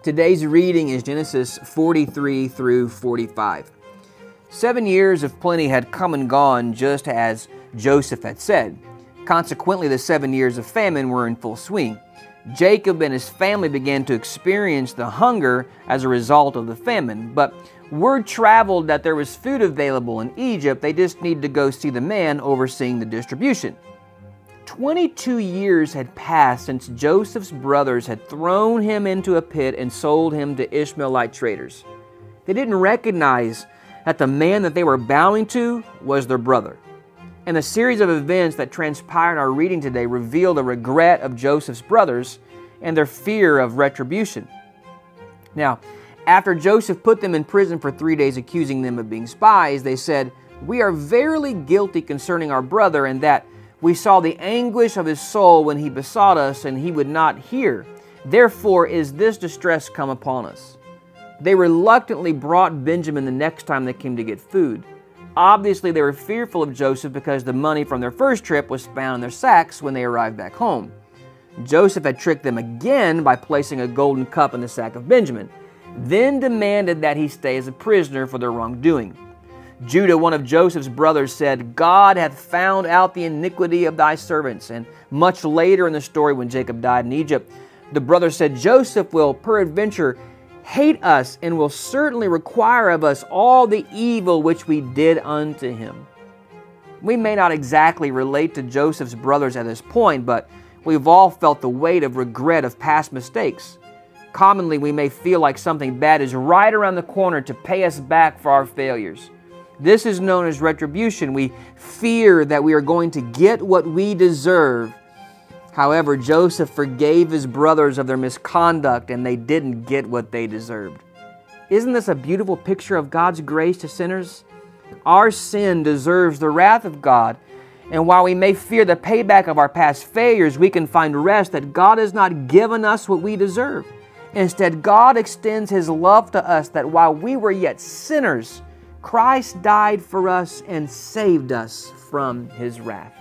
Today's reading is Genesis 43 through 45. 7 years of plenty had come and gone just as Joseph had said. Consequently, the 7 years of famine were in full swing. Jacob and his family began to experience the hunger as a result of the famine. But word traveled that there was food available in Egypt. They just needed to go see the man overseeing the distribution. 22 years had passed since Joseph's brothers had thrown him into a pit and sold him to Ishmaelite traders. They didn't recognize that the man that they were bowing to was their brother. And a series of events that transpired in our reading today reveal the regret of Joseph's brothers and their fear of retribution. Now, after Joseph put them in prison for 3 days, accusing them of being spies, they said, "We are verily guilty concerning our brother, and that we saw the anguish of his soul when he besought us, and he would not hear. Therefore is this distress come upon us." They reluctantly brought Benjamin the next time they came to get food. Obviously, they were fearful of Joseph because the money from their first trip was found in their sacks when they arrived back home. Joseph had tricked them again by placing a golden cup in the sack of Benjamin, then demanded that he stay as a prisoner for their wrongdoing. Judah, one of Joseph's brothers, said, "God hath found out the iniquity of thy servants." And much later in the story, when Jacob died in Egypt, the brothers said, "Joseph will peradventure hate us, and will certainly require of us all the evil which we did unto him." We may not exactly relate to Joseph's brothers at this point, but we've all felt the weight of regret of past mistakes. Commonly, we may feel like something bad is right around the corner to pay us back for our failures. This is known as retribution. We fear that we are going to get what we deserve. However, Joseph forgave his brothers of their misconduct, and they didn't get what they deserved. Isn't this a beautiful picture of God's grace to sinners? Our sin deserves the wrath of God, and while we may fear the payback of our past failures, we can find rest that God has not given us what we deserve. Instead, God extends His love to us, that while we were yet sinners, Christ died for us and saved us from His wrath.